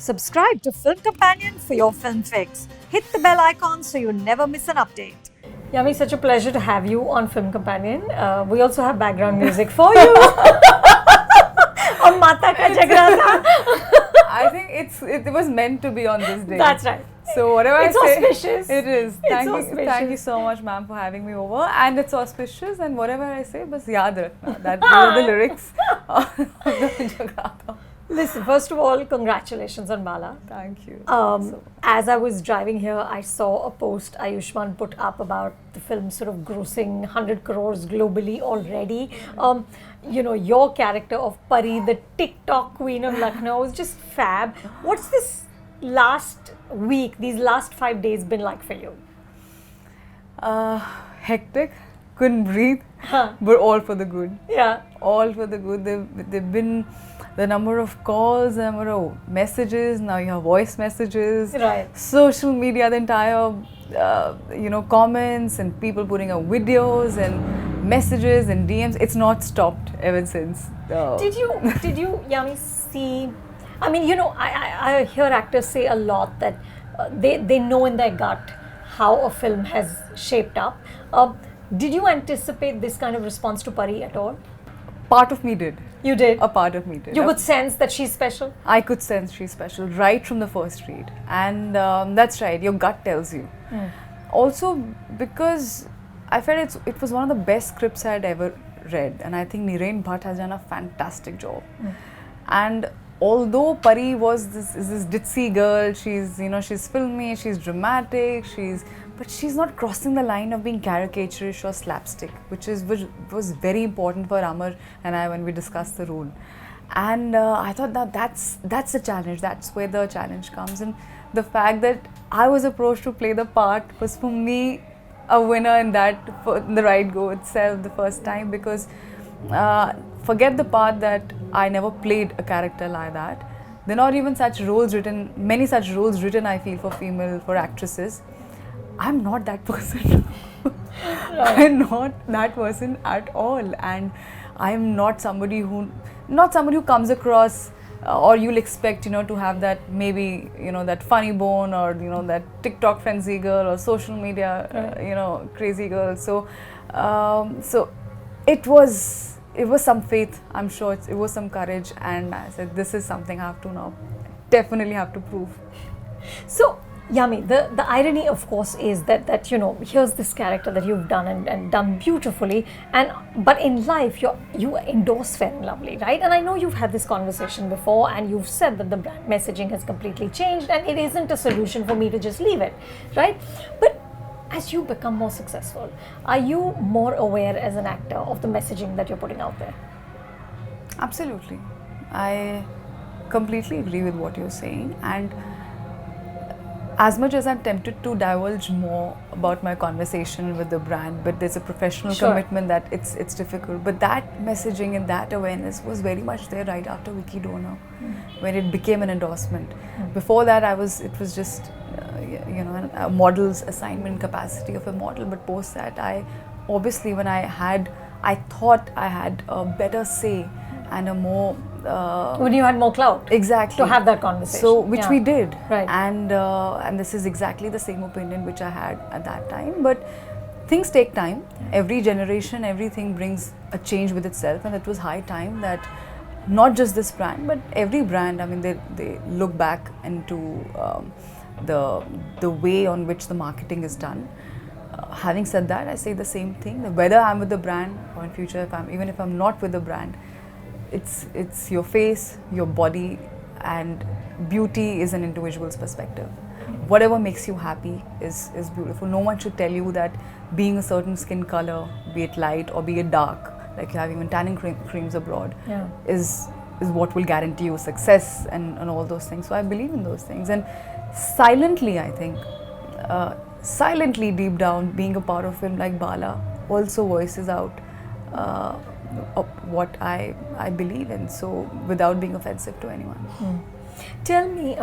Subscribe to Film Companion for your film fix. Hit the bell icon so you never miss an update. Yami, such a pleasure to have you on Film Companion. We also have background music for you. Mata ka jagrata. I think it was meant to be on this day. That's right. So whatever it's I say, auspicious. It is. Thank you Auspicious. so much, ma'am, for having me over. And it's auspicious. And whatever I say, bas yaad rakhna. Those are the lyrics of the Jagrata. Listen, first of all, congratulations on Bala. Thank you. As I was driving here, I saw a post Ayushman put up about the film sort of grossing 100 crores globally already. Your character of Pari, the TikTok queen of Lucknow, is just fab. What's this last week, these last 5 days been like for you? Hectic. Couldn't breathe. But all for the good. Yeah. All for the good. They've been the number of calls, the number of messages, now you have voice messages, right. Social media, the entire, comments and people putting up videos and messages and DMs. It's not stopped ever since. Did you, Yami, see, I mean, I hear actors say a lot that they know in their gut how a film has shaped up. Did you anticipate this kind of response to Pari at all? Part of me did. You did? A part of me did. You could sense that she's special? I could sense she's special right from the first read. And that's right, your gut tells you. Also because I felt it was one of the best scripts I had ever read. And I think Nirain Bhatt has done a fantastic job. And although Pari was this ditzy girl, she's filmy, she's dramatic, but she's not crossing the line of being caricaturish or slapstick, which was very important for Amar and I when we discussed the role. And I thought that's the challenge, that's where the challenge comes. And the fact that I was approached to play the part was for me a winner in the right go itself the first time, because forget the part that I never played a character like that. There are not even many such roles written, I feel, for actresses. I'm not that person. I'm not that person at all, and I'm not somebody who comes across or you'll expect to have that maybe that funny bone or that TikTok frenzy girl or social media crazy girl. So it was some faith, I'm sure it was some courage, and I said this is something I have to now definitely have to prove. So Yami, the irony of course is that here's this character that you've done and done beautifully, but in life you endorse Fair and Lovely, right? And I know you've had this conversation before and you've said that the brand messaging has completely changed and it isn't a solution for me to just leave it, right? But as you become more successful, are you more aware as an actor of the messaging that you're putting out there? Absolutely. I completely agree with what you're saying, and as much as I'm tempted to divulge more about my conversation with the brand, but there's a professional commitment that it's difficult. But that messaging and that awareness was very much there right after Vicky Donor, when it became an endorsement. Before that, it was just a model's assignment capacity of a model. But post that, I thought I had a better say and a more when you had more clout, exactly, to have that conversation. So which we did, right? And this is exactly the same opinion which I had at that time. But things take time. Every generation, everything brings a change with itself, and it was high time that not just this brand, but every brand. I mean, they look back into the way on which the marketing is done. Having said that, I say the same thing. That whether I'm with the brand or in future, even if I'm not with the brand, it's your face, your body, and beauty is an individual's perspective. Whatever makes you happy is beautiful. No one should tell you that being a certain skin color, be it light or be it dark, like you have even tanning creams abroad, is what will guarantee you success and all those things. So I believe in those things, and silently, I think, silently deep down, being a part of a film like Bala also voices out of what I believe in, so without being offensive to anyone. Tell me,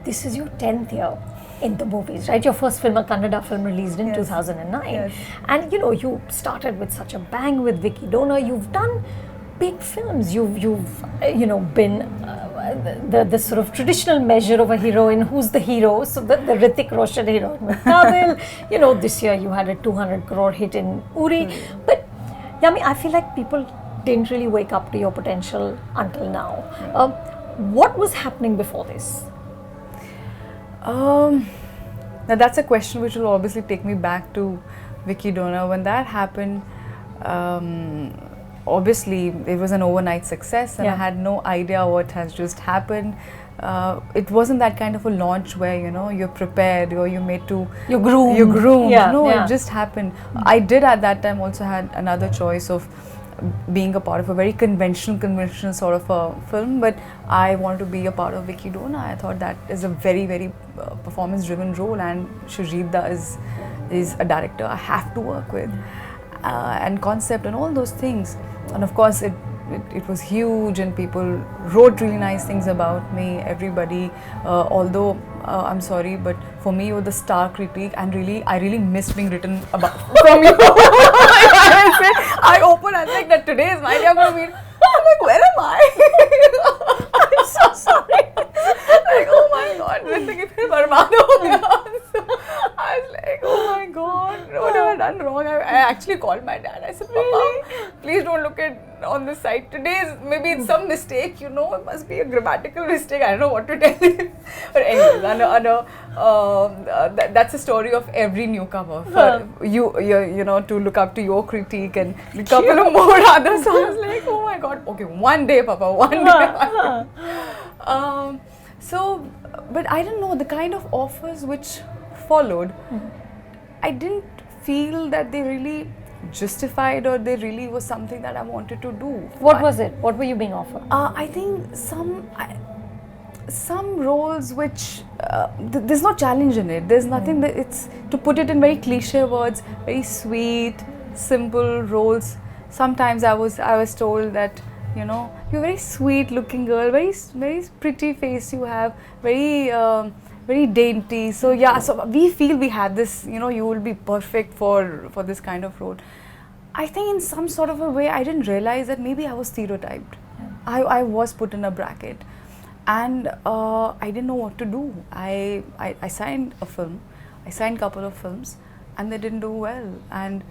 this is your 10th year in the movies, right? Your first film, a Kannada film, released in 2009. Yes. And you started with such a bang with Vicky Donor. You've done big films. You've been the sort of traditional measure of a heroine, who's the hero. So the Hrithik Roshan heroine with Kabil. This year you had a 200 crore hit in Uri. But Yami, I feel like people didn't really wake up to your potential until now. What was happening before this? Now that's a question which will obviously take me back to Vicky Dona. When that happened, obviously it was an overnight success, and I had no idea what has just happened. It wasn't that kind of a launch where you're prepared or you're made to you're groomed. It just happened. I did at that time also had another choice of being a part of a very conventional sort of a film, but I wanted to be a part of Vicky Dona. I thought that is a very, very performance driven role, and Shujitda is a director I have to work with, and concept and all those things. And of course it was huge, and people wrote really nice things about me, everybody, although I'm sorry, but for me you're the star critic, and I really miss being written about from you. I open and like that today is my day, I'm going to meet. I'm like, where am I? I'm so sorry. Like, oh my god, so I was like, oh my god, what have I done wrong? I actually called my dad. I said, Papa, please don't look at on this site. Maybe it's some mistake, it must be a grammatical mistake. I don't know what to tell you. But anyways, that's a story of every newcomer. For you to look up to your critique and a couple of more others. So I was like, oh my god, okay, one day, Papa, one day. But I don't know, the kind of offers which followed, I didn't feel that they really justified or they really was something that I wanted to do. What was it? What were you being offered? I think some roles which there's no challenge in it. There's nothing that it's, to put it in very cliche words, very sweet, simple roles. Sometimes I was told that you're a very sweet looking girl, very pretty face you have, very dainty. So so we feel we have this, you will be perfect for this kind of role. I think in some sort of a way I didn't realize that maybe I was stereotyped. I was put in a bracket, and I didn't know what to do. I signed a film, I signed a couple of films, and they didn't do well. And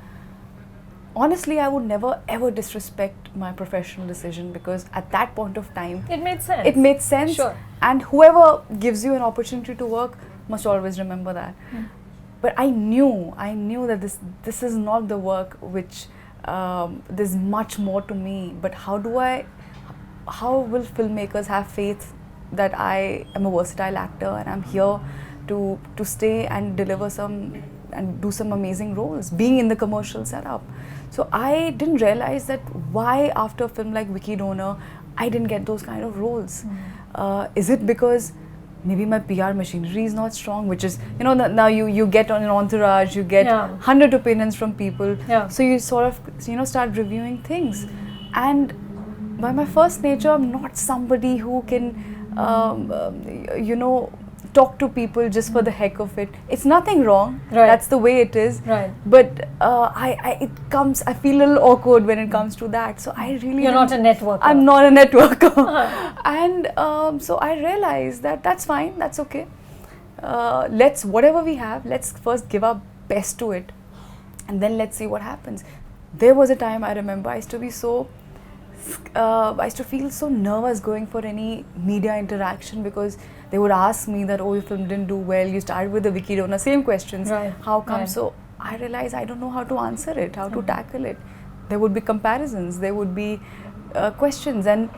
honestly, I would never ever disrespect my professional decision, because at that point of time it made sense. It made sense. Sure. And whoever gives you an opportunity to work must always remember that. But I knew that this is not the work which there's much more to me. But how will filmmakers have faith that I am a versatile actor and I'm here to stay and deliver and do some amazing roles, being in the commercial setup. So I didn't realize that why after a film like Vicky Dona I didn't get those kind of roles. Is it because maybe my PR machinery is not strong, which is, now you get on an entourage, you get 100 opinions from people. So you sort of, start reviewing things. And by my first nature, I'm not somebody who can, talk to people just for the heck of it. It's nothing wrong. Right. That's the way it is. Right. But I feel a little awkward when it comes to that. So I really You're not a networker. I'm not a networker. And so I realized that that's fine. That's okay. Whatever we have, let's first give our best to it, and then let's see what happens. There was a time I remember I used to feel so nervous going for any media interaction, because they would ask me that, oh, your film didn't do well, you started with the Vicky Dona, same questions, how come? Right. So I realized I don't know how to answer it, how to tackle it. There would be comparisons, there would be questions, and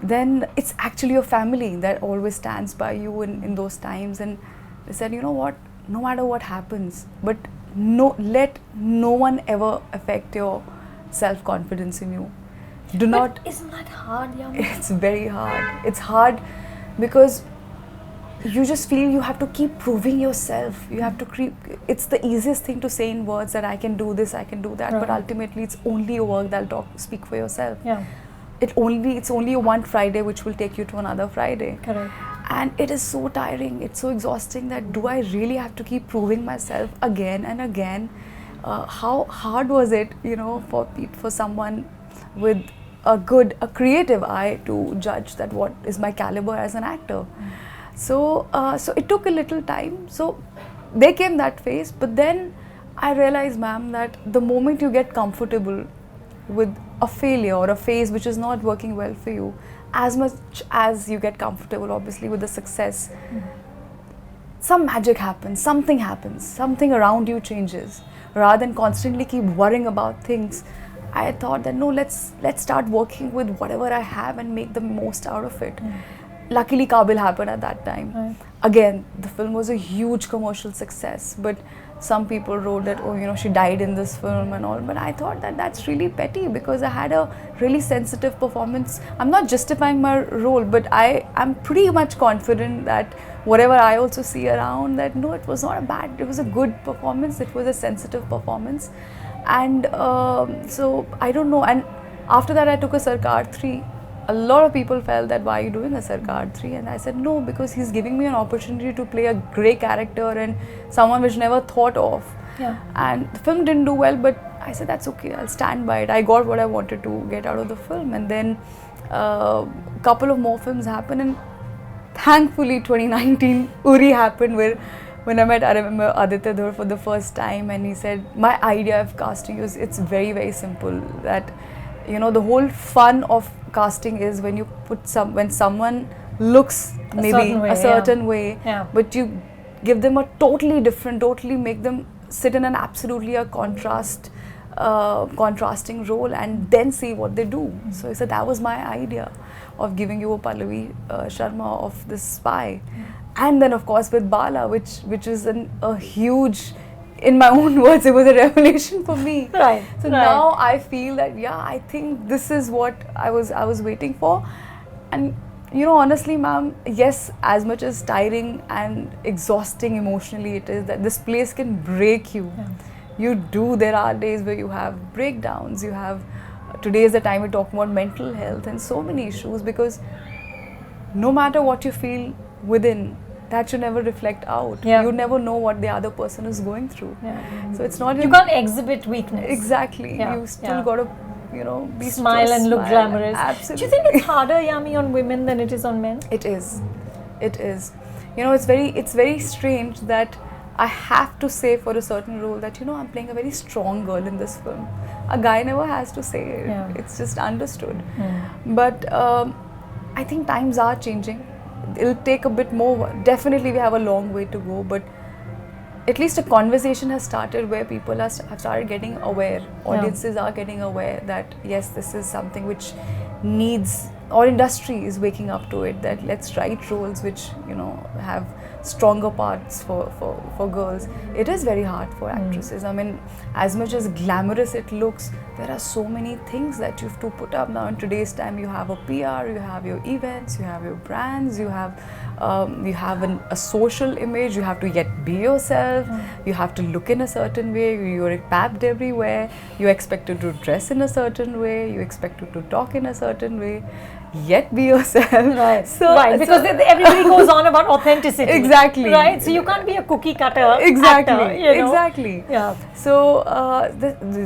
then it's actually your family that always stands by you in those times. And they said, you know what, no matter what happens, but let no one ever affect your self-confidence in you. But isn't that hard, Yami? It's very hard. It's hard because you just feel you have to keep proving yourself. You have to it's the easiest thing to say in words that I can do this, I can do that, but ultimately it's only your work that'll speak for yourself. It's only one Friday which will take you to another Friday. Correct. And it is so tiring, it's so exhausting that do I really have to keep proving myself again and again? How hard was it, for someone with a creative eye to judge that what is my caliber as an actor. So it took a little time. So there came that phase, but then I realized, ma'am, that the moment you get comfortable with a failure or a phase which is not working well for you, as much as you get comfortable, obviously, with the success, some magic happens, something around you changes. Rather than constantly keep worrying about things, I thought that no, let's start working with whatever I have and make the most out of it. Luckily, Kabil happened at that time. Right. Again, the film was a huge commercial success, but some people wrote that, oh, you know, she died in this film and all. But I thought that that's really petty, because I had a really sensitive performance. I'm not justifying my role, but I'm pretty much confident that whatever I also see around, that no, it was not a bad, it was a good performance, it was a sensitive performance. And so I don't know. And after that, I took a Sarkar 3. A lot of people felt that, why are you doing a Sarkar 3? And I said, no, because he's giving me an opportunity to play a great character and someone which never thought of. Yeah. And the film didn't do well, but I said, that's okay, I'll stand by it. I got what I wanted to get out of the film. And then a couple of more films happened, and thankfully 2019 Uri happened, where when I remember Aditya Dhur for the first time, and he said, my idea of casting is, it's very, very simple, that, you know, the whole fun of casting is when you put when someone looks maybe a certain way, but you give them a totally different, totally make them sit in an absolutely a contrasting role, and then see what they do. So he said, that was my idea of giving you a Pallavi Sharma of this spy. And then of course with Bala, which is a huge, in my own words, it was a revelation for me. Right. So now I feel that, yeah, I think this is what I was waiting for. And you know, honestly, ma'am, yes, as much as tiring and exhausting emotionally it is, that this place can break you. There are days where you have breakdowns, you have, today is the time we're talking about mental health and so many issues, because no matter what you feel within, that should never reflect out. You never know what the other person is going through. So it's not, you can't exhibit weakness. Exactly. You still got to, you know, be smile and look glamorous. Absolutely. Do you think it's harder, Yami, on women than it is on men? It is. You know, it's very strange that I have to say for a certain role that, you know, I'm playing a very strong girl in this film. A guy never has to say it. It's just understood. But I think times are changing. It'll take a bit more. Definitely we have a long way to go, but at least a conversation has started where people have started getting aware. Audiences are getting aware that yes, this is something which needs, or industry is waking up to it, that let's write roles which, you know, have stronger parts for girls. It is very hard for actresses. I mean, as much as glamorous it looks, there are so many things that you have to put up now. In today's time, you have a PR, you have your events, you have your brands, you have a social image, you have to yet be yourself, you have to look in a certain way, you're papped everywhere, you're expected to dress in a certain way, you're expected to talk in a certain way, yet be yourself. Right. Because everybody goes on about authenticity. Exactly. Right. So you can't be a cookie cutter. Exactly. Actor, you know? Exactly. Yeah. So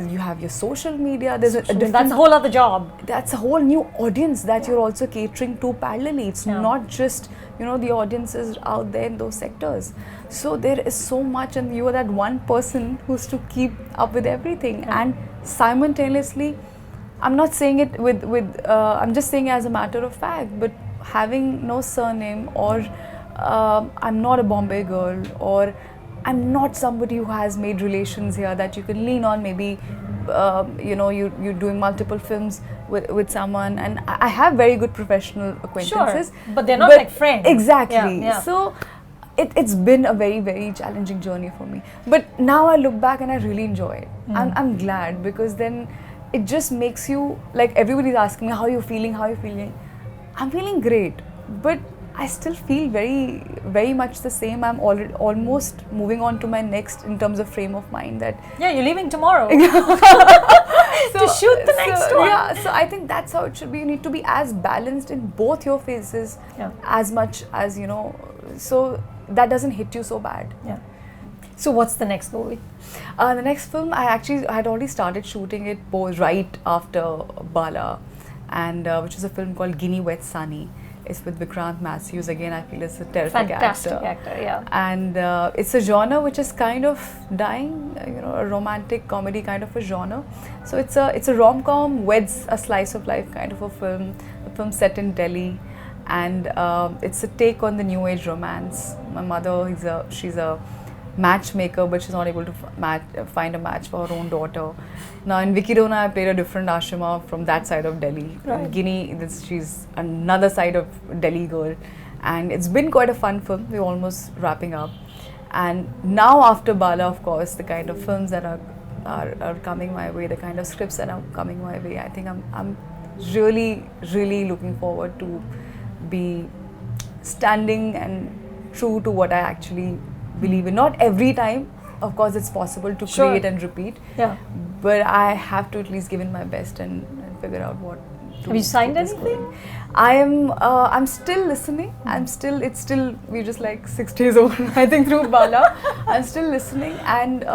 you have your social media. There's that's a whole other job. That's a whole new audience that you're also catering to parallelly. It's not just, you know, the audiences out there in those sectors. So there is so much, and you are that one person who's to keep up with everything. And simultaneously, I'm not saying it I'm just saying as a matter of fact, but having no surname, or I'm not a Bombay girl, or I'm not somebody who has made relations here that you can lean on. Maybe you know, you're doing multiple films with someone, and I have very good professional acquaintances. Sure, but they're not like friends. Exactly. So it's been a very, very challenging journey for me. But now I look back and I really enjoy it. I'm glad, because then it just makes you, like, everybody's asking me, how are you feeling? I'm feeling great, but I still feel very, very much the same. I'm already almost moving on to my next, in terms of frame of mind, that you're leaving tomorrow to shoot the next one. Yeah, so I think that's how it should be. You need to be as balanced in both your phases, as much as, you know, so that doesn't hit you so bad. So what's the next movie? The next film, I had already started shooting it right after Bala. and which is a film called Guinea Wet Sunny. It's with Vikrant Matthews. Again, I feel it's a terrific Fantastic actor. actor, yeah. And it's a genre which is kind of dying, a romantic comedy kind of a genre. So it's a rom-com weds a slice of life kind of a film set in Delhi, and it's a take on the new age romance. My mother, she's a matchmaker, but she's not able to find a match for her own daughter. Now in Vikidona, I played a different ashrama from that side of Delhi. Right. Guinea, she's another side of Delhi girl, and it's been quite a fun film. We're almost wrapping up, and now after Bala, of course, the kind of films that are coming my way, the kind of scripts that are coming my way, I think I'm really looking forward to be standing and true to what I actually believe in. Not every time, of course, it's possible to Sure. create and repeat. Yeah. But I have to at least give in my best and figure out what. Have you signed keep this anything? going. I'm still listening. It's still we're just like 6 days old. I think through Bala, I'm still listening. And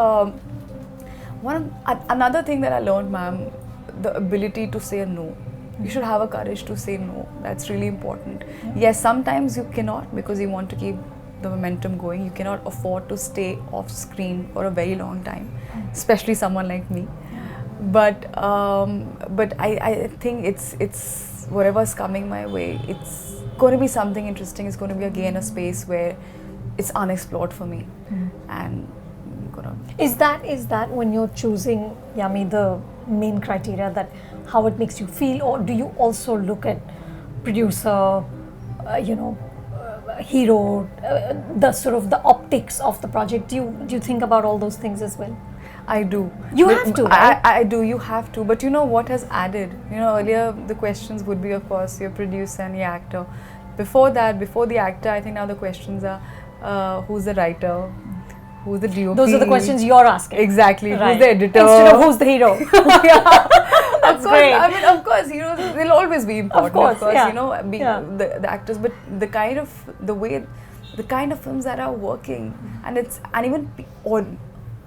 another thing that I learned, ma'am, the ability to say no. You should have a courage to say no. That's really important. Yes, sometimes you cannot because you want to keep the momentum going. You cannot afford to stay off screen for a very long time, especially someone like me. But I think it's whatever's coming my way, it's going to be something interesting. It's going to be again a space where it's unexplored for me. And I'm gonna. Is that when you're choosing, Yami, the main criteria, that how it makes you feel, or do you also look at producer, hero, the sort of the optics of the project? Do you think about all those things as well? I do. You have to, right? I do. You have to. But you know what has added? Earlier the questions would be, of course, your producer and your actor. Before that, before the actor, I think now the questions are who's the writer, who's the DOP. Those are the questions you're asking. Exactly. Right. Who's the editor? Instead of who's the hero. That's great. I mean, of course, heroes will always be important. Of course, yeah. The actors, but the kind of films that are working, and even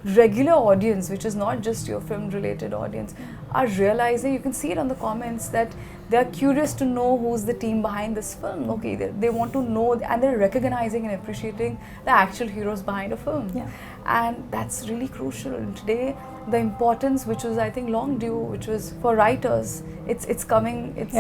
regular audience, which is not just your film-related audience, are realizing. You can see it on the comments that they are curious to know who's the team behind this film. Okay, they want to know, and they're recognizing and appreciating the actual heroes behind a film. Yeah. And that's really crucial. And today, the importance, which was I think long due, which was for writers, it's coming. It's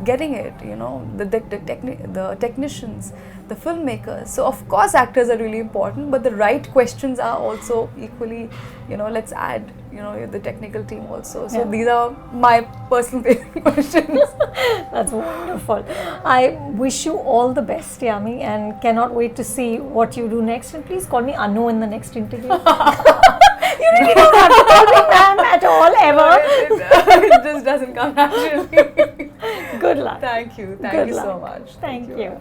getting it. The technicians, the filmmakers. So of course, actors are really important, but the right questions are also equally. Let's add. The technical team also. So these are my personal favorite questions. That's wonderful. I wish you all the best, Yami, and cannot wait to see what you do next. And please call me Anu in the next interview. You really don't have to call me ma'am at all, ever. It just doesn't come naturally. Good luck. Thank you. Thank Good you so luck. much. Thank you.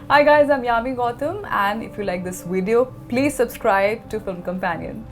Hi guys, I'm Yami Gautam, and if you like this video, please subscribe to Film Companion.